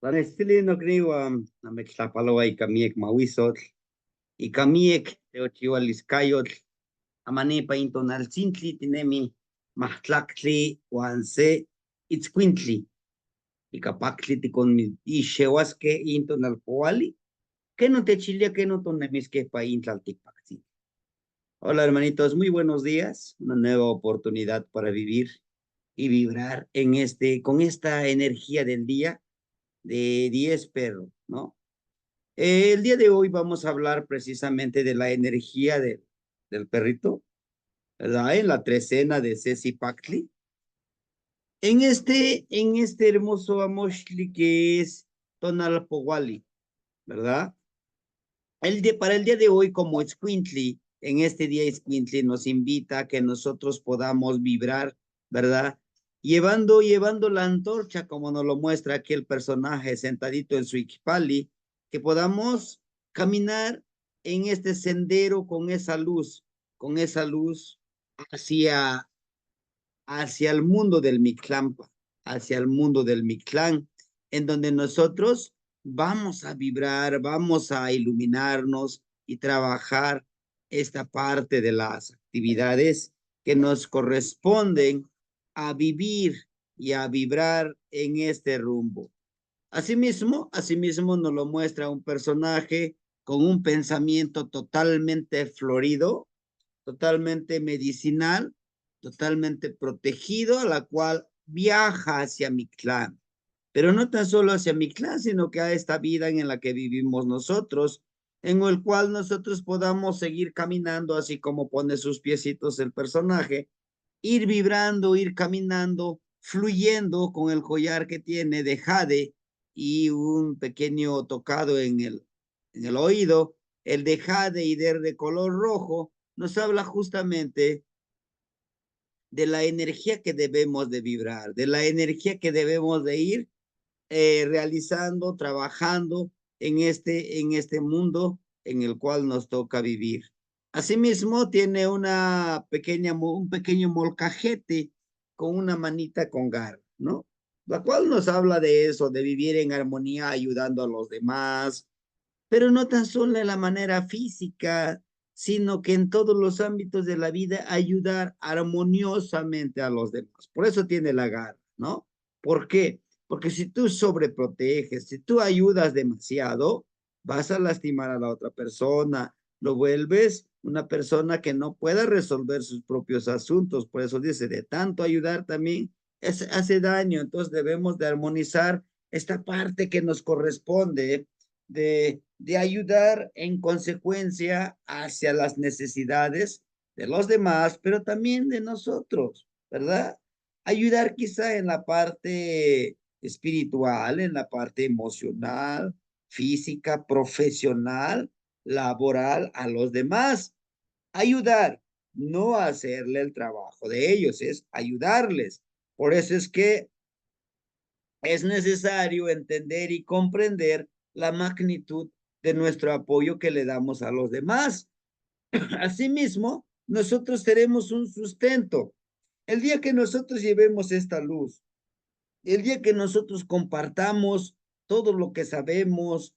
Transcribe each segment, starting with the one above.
Estili no kriwa na mextlapaloa ika miek mahuizotl, ika miek teochiualiscayotl, amanipa intonaltzintli tinemi mahtlactli uan se itzcuintli, ika paktli tikon ixeuasque intonalpoali, que no techilia que no tonemisque pa intlalticpactli. Hola hermanitos, muy buenos días, una nueva oportunidad para vivir y vibrar en con esta energía del día de 10 perros, ¿no? El día de hoy vamos a hablar precisamente de la energía del perrito, ¿verdad? En la trecena de Ceci Pactli. En este hermoso Amoshli que es Tonalpowali, ¿verdad? Para el día de hoy, como Escuintli, en este día Escuintli nos invita a que nosotros podamos vibrar, ¿verdad? Llevando la antorcha, como nos lo muestra aquí el personaje sentadito en su Ikipali, que podamos caminar en este sendero con esa luz hacia, hacia el mundo del Mictlampa, hacia el mundo del Mictlán, en donde nosotros vamos a vibrar, vamos a iluminarnos y trabajar esta parte de las actividades que nos corresponden a vivir y a vibrar en este rumbo. Asimismo nos lo muestra un personaje con un pensamiento totalmente florido, totalmente medicinal, totalmente protegido, a la cual viaja hacia Mictlán. Pero no tan solo hacia Mictlán, sino que a esta vida en la que vivimos nosotros, en el cual nosotros podamos seguir caminando, así como pone sus piecitos el personaje, ir vibrando, ir caminando, fluyendo con el collar que tiene de jade y un pequeño tocado en el oído. El de jade y de color rojo nos habla justamente de la energía que debemos de vibrar, de la energía que debemos de ir realizando, trabajando en este mundo en el cual nos toca vivir. Asimismo, tiene un pequeño molcajete con una manita con garra, ¿no? La cual nos habla de eso, de vivir en armonía, ayudando a los demás, pero no tan solo en la manera física, sino que en todos los ámbitos de la vida ayudar armoniosamente a los demás. Por eso tiene la garra, ¿no? ¿Por qué? Porque si tú sobreproteges, si tú ayudas demasiado, vas a lastimar a la otra persona, lo vuelves una persona que no pueda resolver sus propios asuntos. Por eso dice, de tanto ayudar también hace daño. Entonces debemos de armonizar esta parte que nos corresponde de ayudar en consecuencia hacia las necesidades de los demás, pero también de nosotros, ¿verdad? Ayudar quizá en la parte espiritual, en la parte emocional, física, profesional, laboral a los demás. Ayudar, no hacerle el trabajo de ellos, es ayudarles. Por eso es que es necesario entender y comprender la magnitud de nuestro apoyo que le damos a los demás. Asimismo, nosotros tenemos un sustento. El día que nosotros llevemos esta luz, el día que nosotros compartamos todo lo que sabemos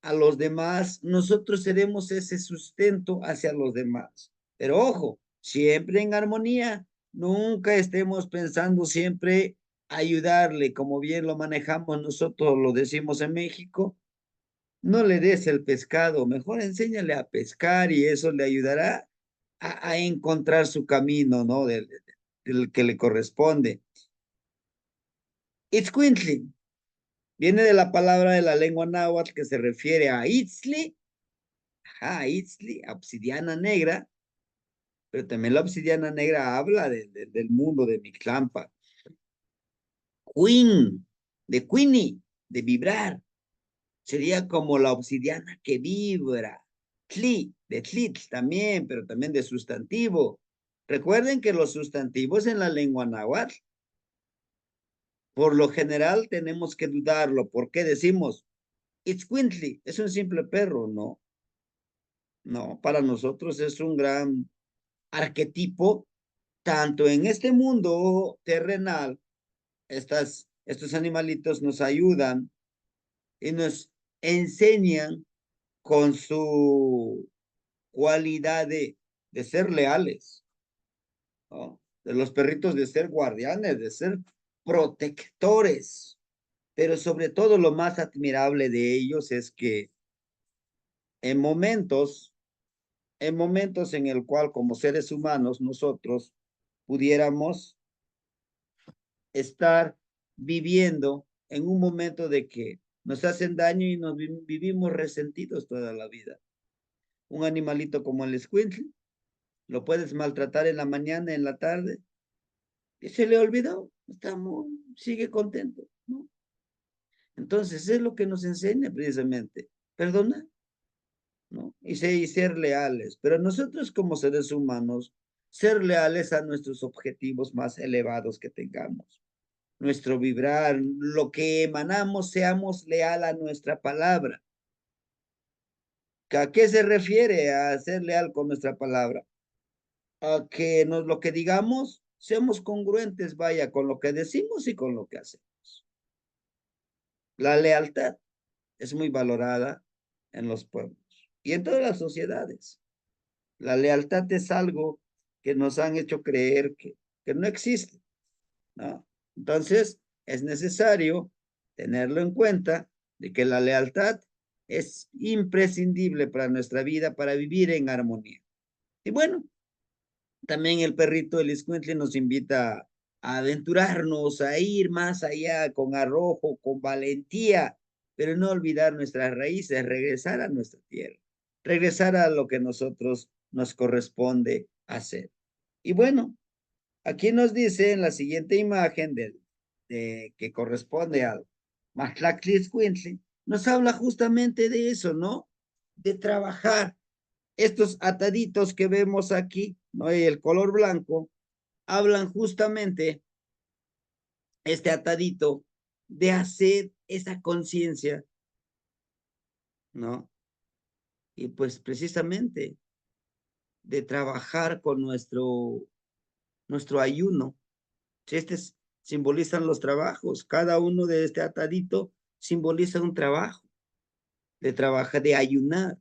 a los demás, nosotros seremos ese sustento hacia los demás. Pero ojo, siempre en armonía, nunca estemos pensando siempre ayudarle, como bien lo manejamos nosotros, lo decimos en México, no le des el pescado, mejor enséñale a pescar y eso le ayudará a encontrar su camino, ¿no? Del que le corresponde. Itzcuintli viene de la palabra de la lengua náhuatl que se refiere a Itzli, Itzli, obsidiana negra, pero también la obsidiana negra habla del mundo de Mictlampa. Queen, de Queenie, de vibrar, sería como la obsidiana que vibra. Tli, de tlitl también, pero también de sustantivo. Recuerden que los sustantivos en la lengua náhuatl, por lo general tenemos que dudarlo. ¿Por qué decimos Itzcuintli? Es un simple perro, ¿no? No, para nosotros es un gran arquetipo, tanto en este mundo terrenal, estos animalitos nos ayudan y nos enseñan con su cualidad de ser leales, ¿no? De los perritos de ser guardianes, de ser protectores. Pero sobre todo lo más admirable de ellos es que en momentos, en momentos en el cual como seres humanos nosotros pudiéramos estar viviendo en un momento de que nos hacen daño y nos vivimos resentidos toda la vida. Un animalito como el escuincle, lo puedes maltratar en la mañana, en la tarde, y se le olvidó, sigue contento, ¿no? Entonces es lo que nos enseña precisamente, perdona, ¿no? Y ser leales, pero nosotros como seres humanos, ser leales a nuestros objetivos más elevados que tengamos, nuestro vibrar, lo que emanamos, seamos leal a nuestra palabra. ¿A qué se refiere a ser leal con nuestra palabra? A que lo que digamos, seamos congruentes, vaya, con lo que decimos y con lo que hacemos. La lealtad es muy valorada en los pueblos y en todas las sociedades. La lealtad es algo que nos han hecho creer que no existe, ¿no? Entonces, es necesario tenerlo en cuenta de que la lealtad es imprescindible para nuestra vida, para vivir en armonía. Y bueno, también el perrito del Escuintle nos invita a aventurarnos, a ir más allá con arrojo, con valentía, pero no olvidar nuestras raíces, regresar a nuestra tierra, regresar a lo que nosotros nos corresponde hacer. Y bueno, aquí nos dice en la siguiente imagen que corresponde al Matlactli, nos habla justamente de eso, ¿no? De trabajar estos ataditos que vemos aquí, ¿no? Y el color blanco, hablan justamente este atadito de hacer esa conciencia, ¿no? Y pues precisamente de trabajar con nuestro ayuno. Simbolizan los trabajos. Cada uno de este atadito simboliza un trabajo, de trabajar, de ayunar,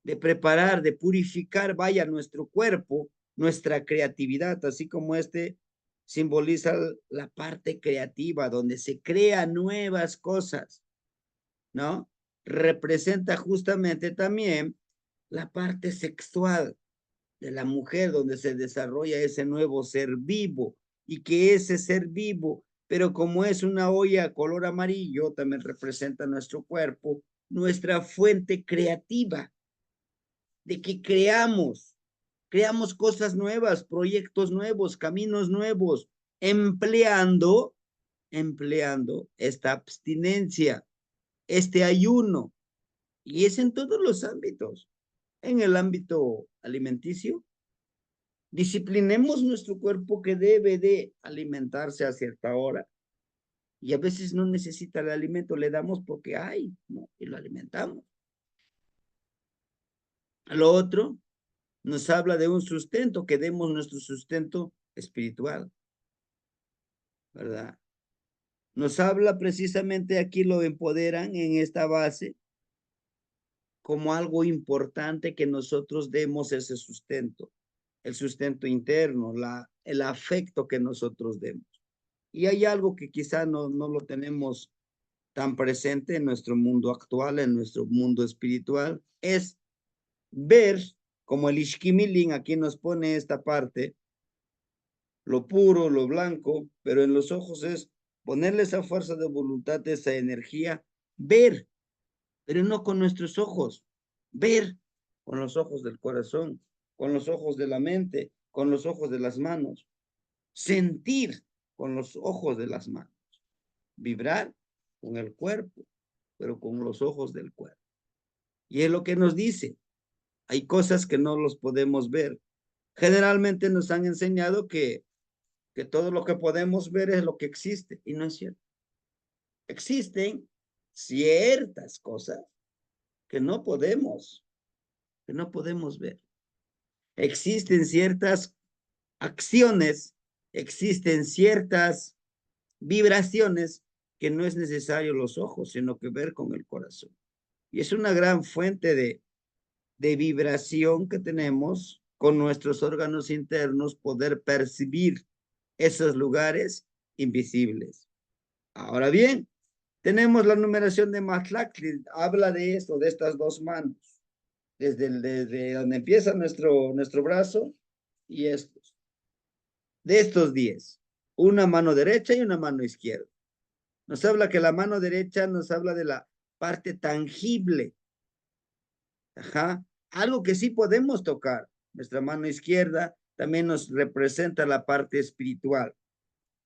de preparar, de purificar, vaya, nuestro cuerpo, nuestra creatividad, así como este simboliza la parte creativa, donde se crean nuevas cosas, ¿no? Representa justamente también la parte sexual de la mujer, donde se desarrolla ese nuevo ser vivo, y que ese ser vivo, pero como es una olla color amarillo, también representa nuestro cuerpo, nuestra fuente creativa, de que creamos cosas nuevas, proyectos nuevos, caminos nuevos, empleando esta abstinencia, este ayuno, y es en todos los ámbitos. En el ámbito alimenticio, disciplinemos nuestro cuerpo que debe de alimentarse a cierta hora, y a veces no necesita el alimento, le damos porque hay, ¿no? Y lo alimentamos. Lo otro, nos habla de un sustento, que demos nuestro sustento espiritual, ¿verdad? Nos habla precisamente aquí, lo empoderan en esta base como algo importante, que nosotros demos ese sustento, el sustento interno, el afecto que nosotros demos. Y hay algo que quizá no lo tenemos tan presente en nuestro mundo actual, en nuestro mundo espiritual, es ver, como el Ishkimilin aquí nos pone esta parte, lo puro, lo blanco, pero en los ojos es ponerle esa fuerza de voluntad, esa energía, ver, pero no con nuestros ojos, ver con los ojos del corazón, con los ojos de la mente, con los ojos de las manos, sentir con los ojos de las manos, vibrar con el cuerpo, pero con los ojos del cuerpo. Y es lo que nos dice, hay cosas que no los podemos ver. Generalmente nos han enseñado que todo lo que podemos ver es lo que existe, y no es cierto. Existen ciertas cosas que no podemos ver. Existen ciertas acciones, existen ciertas vibraciones que no es necesario los ojos, sino que ver con el corazón. Y es una gran fuente de vibración que tenemos con nuestros órganos internos, poder percibir esos lugares invisibles. Ahora bien, tenemos la numeración de Matlactli, habla de esto, de estas dos manos, desde donde empieza nuestro brazo y estos, de estos 10, una mano derecha y una mano izquierda. Nos habla que la mano derecha nos habla de la parte tangible, ajá, algo que sí podemos tocar. Nuestra mano izquierda también nos representa la parte espiritual.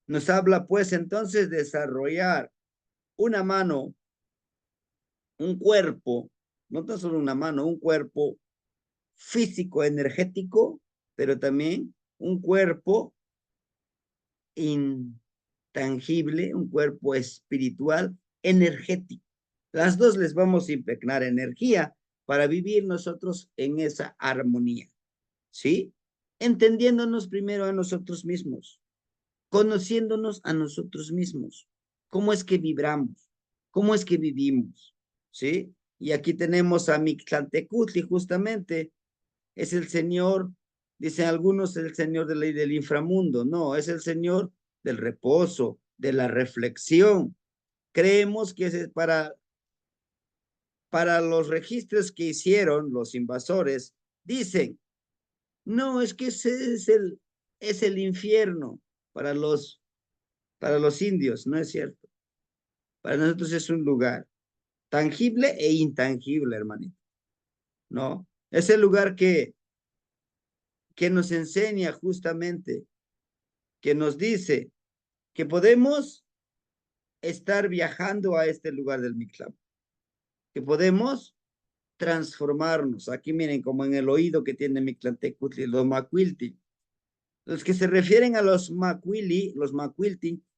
Nos habla pues entonces de desarrollar una mano, un cuerpo, no tan solo una mano, un cuerpo físico, energético, pero también un cuerpo intangible, un cuerpo espiritual, energético. Las dos les vamos a impregnar energía para vivir nosotros en esa armonía, ¿sí? Entendiéndonos primero a nosotros mismos, conociéndonos a nosotros mismos, cómo es que vibramos, cómo es que vivimos, ¿sí? Y aquí tenemos a Mictlantecutli, justamente, es el señor, dicen algunos, el señor del inframundo, no, es el señor del reposo, de la reflexión. Creemos que es para los registros que hicieron los invasores, dicen, no, es que ese es el infierno para para los indios, no es cierto. Para nosotros es un lugar tangible e intangible, hermanito, ¿no? Es el lugar que nos enseña justamente, que nos dice que podemos estar viajando a este lugar del Mictlán, que podemos transformarnos. Aquí miren, como en el oído que tiene Mictlantecutli, los Macuilti. Los que se refieren a los Macuilti,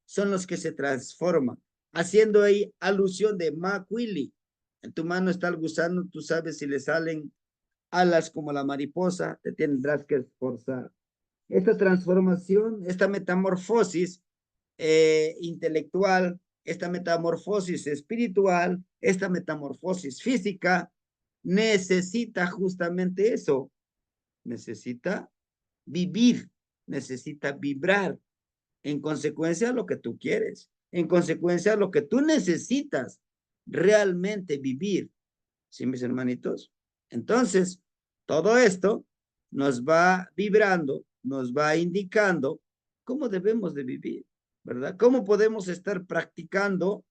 son los que se transforman, haciendo ahí alusión de Macuili. En tu mano está el gusano, tú sabes si le salen alas como la mariposa, te tendrás que esforzar. Esta transformación, esta metamorfosis intelectual, esta metamorfosis espiritual, esta metamorfosis física, necesita justamente eso, necesita vivir, necesita vibrar, en consecuencia a lo que tú quieres, en consecuencia a lo que tú necesitas realmente vivir, ¿sí, mis hermanitos? Entonces, todo esto nos va vibrando, nos va indicando cómo debemos de vivir, ¿verdad? ¿Cómo podemos estar practicando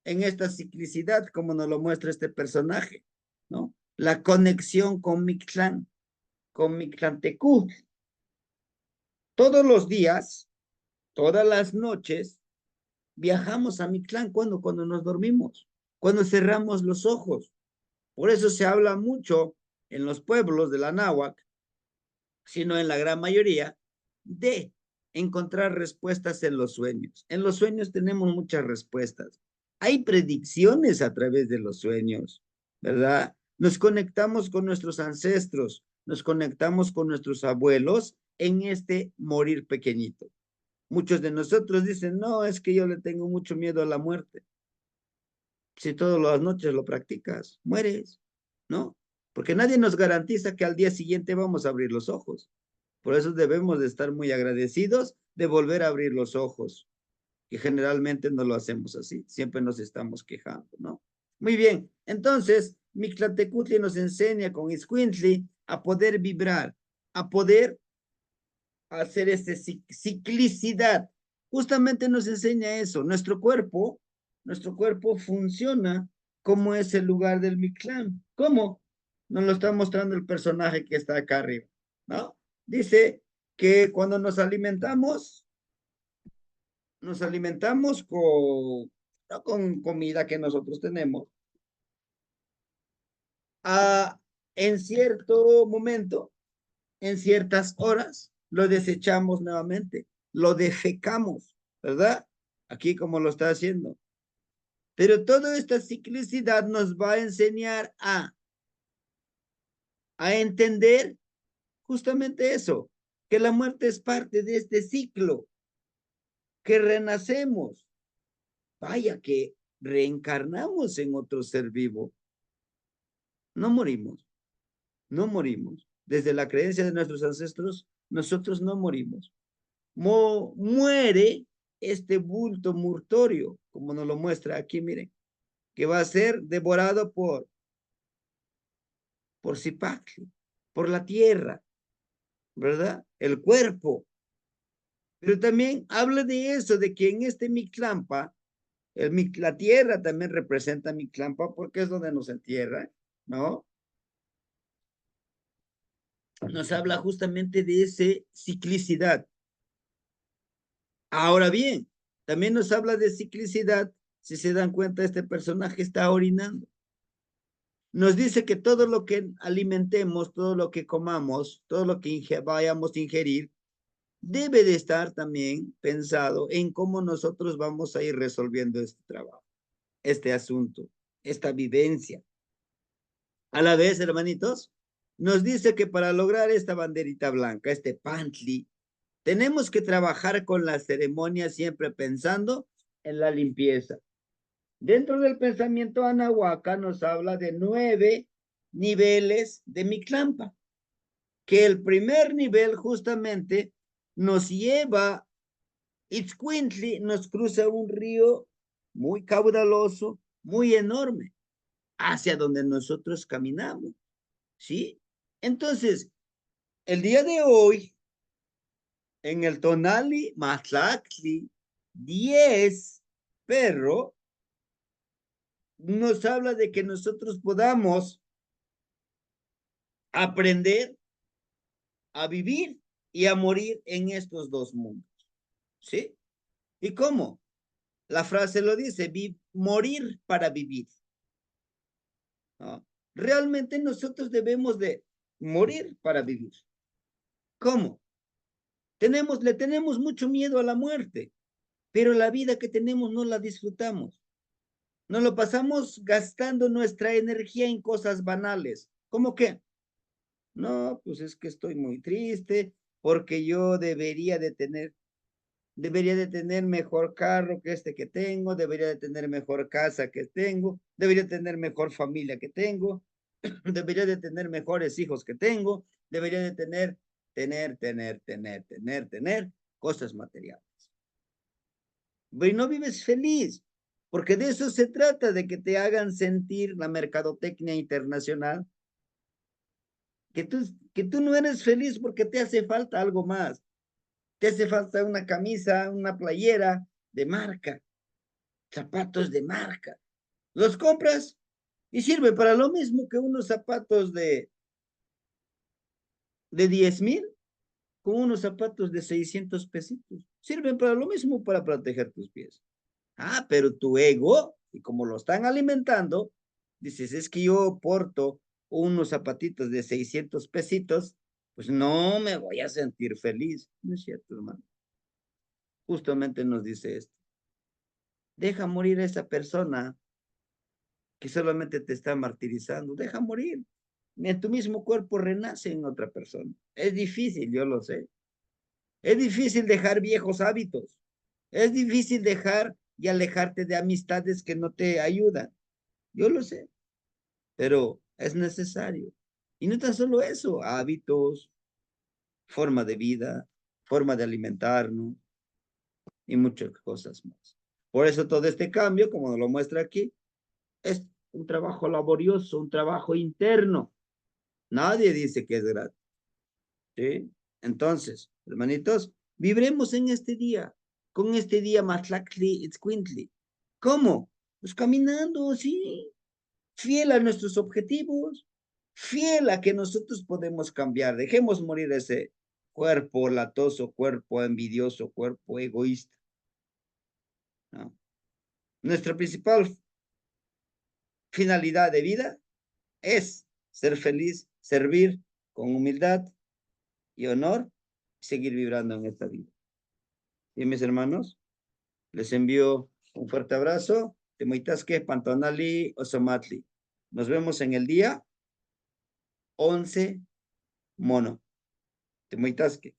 en esta ciclicidad, como nos lo muestra este personaje, ¿no? La conexión con Mictlán, con Mictlantecú. Todos los días, todas las noches, viajamos a Mictlán cuando nos dormimos, cuando cerramos los ojos. Por eso se habla mucho en los pueblos de la náhuatl, sino en la gran mayoría, de encontrar respuestas en los sueños. En los sueños tenemos muchas respuestas. Hay predicciones a través de los sueños, ¿verdad? Nos conectamos con nuestros ancestros, nos conectamos con nuestros abuelos en este morir pequeñito. Muchos de nosotros dicen, no, es que yo le tengo mucho miedo a la muerte. Si todas las noches lo practicas, mueres, ¿no? Porque nadie nos garantiza que al día siguiente vamos a abrir los ojos. Por eso debemos de estar muy agradecidos de volver a abrir los ojos, que generalmente no lo hacemos así, siempre nos estamos quejando, ¿no? Muy bien, entonces, Mictlantecutli nos enseña con Iscuintli a poder vibrar, a poder hacer esta ciclicidad. Justamente nos enseña eso. Nuestro cuerpo funciona como es el lugar del Mictlán. ¿Cómo? Nos lo está mostrando el personaje que está acá arriba, ¿no? Dice que cuando nos alimentamos no con comida que nosotros tenemos, en cierto momento, en ciertas horas, lo desechamos nuevamente, lo defecamos, ¿verdad? Aquí como lo está haciendo. Pero toda esta ciclicidad nos va a enseñar a entender justamente eso, que la muerte es parte de este ciclo, que renacemos, vaya que reencarnamos en otro ser vivo. No morimos, no morimos. Desde la creencia de nuestros ancestros, nosotros no morimos. Muere este bulto mortorio, como nos lo muestra aquí, miren, que va a ser devorado por Zipacli, por la tierra, ¿verdad? El cuerpo. Pero también habla de eso, de que en este Mictlampa, la tierra también representa Mictlampa porque es donde nos entierra, ¿no? Nos habla justamente de esa ciclicidad. Ahora bien, también nos habla de ciclicidad. Si se dan cuenta, este personaje está orinando. Nos dice que todo lo que alimentemos, todo lo que comamos, todo lo que vayamos a ingerir, debe de estar también pensado en cómo nosotros vamos a ir resolviendo este trabajo, este asunto, esta vivencia. A la vez, hermanitos, nos dice que para lograr esta banderita blanca, este pantli, tenemos que trabajar con la ceremonia siempre pensando en la limpieza. Dentro del pensamiento anahuaca nos habla de 9 niveles de Mictlampa, que el primer nivel justamente nos lleva, Itzcuintli nos cruza un río muy caudaloso, muy enorme, hacia donde nosotros caminamos, ¿sí? Entonces, el día de hoy, en el Tonali Matlactli 10, perro, nos habla de que nosotros podamos aprender a vivir y a morir en estos dos mundos, ¿sí? ¿Y cómo? La frase lo dice, morir para vivir, ¿no? Realmente nosotros debemos de morir para vivir. ¿Cómo? Le tenemos mucho miedo a la muerte, pero la vida que tenemos no la disfrutamos. Nos lo pasamos gastando nuestra energía en cosas banales. ¿Cómo qué? No, pues es que estoy muy triste porque yo debería de tener mejor carro que este que tengo, debería de tener mejor casa que tengo, debería tener mejor familia que tengo, debería de tener mejores hijos que tengo, debería de tener cosas materiales. Pero no vives feliz, porque de eso se trata, de que te hagan sentir la mercadotecnia internacional, que tú, que tú no eres feliz porque te hace falta algo más. Te hace falta una camisa, una playera de marca, zapatos de marca. Los compras y sirve para lo mismo que unos zapatos de 10,000 con unos zapatos de 600 pesitos. Sirven para lo mismo, para proteger tus pies. Ah, pero tu ego, y como lo están alimentando, dices, es que yo porto unos zapatitos de 600 pesitos, pues no me voy a sentir feliz. No es cierto, hermano. Justamente nos dice esto. Deja morir a esa persona que solamente te está martirizando. Deja morir. En tu mismo cuerpo renace en otra persona. Es difícil, yo lo sé. Es difícil dejar viejos hábitos. Es difícil dejar y alejarte de amistades que no te ayudan. Yo lo sé, pero es necesario. Y no tan solo eso, hábitos, forma de vida, forma de alimentarnos y muchas cosas más. Por eso todo este cambio, como lo muestra aquí, es un trabajo laborioso, un trabajo interno. Nadie dice que es gratis, ¿sí? Entonces, hermanitos, viviremos en este día, con este día Matlactli Itzcuintli. ¿Cómo? Pues caminando, sí, fiel a nuestros objetivos, fiel a que nosotros podemos cambiar. Dejemos morir ese cuerpo latoso, cuerpo envidioso, cuerpo egoísta, ¿no? Nuestra principal finalidad de vida es ser feliz, servir con humildad y honor, y seguir vibrando en esta vida. Y mis hermanos, les envío un fuerte abrazo. Temoitasque, Pantonali, Osomatli. Nos vemos en el día 11 mono. Temoitasque.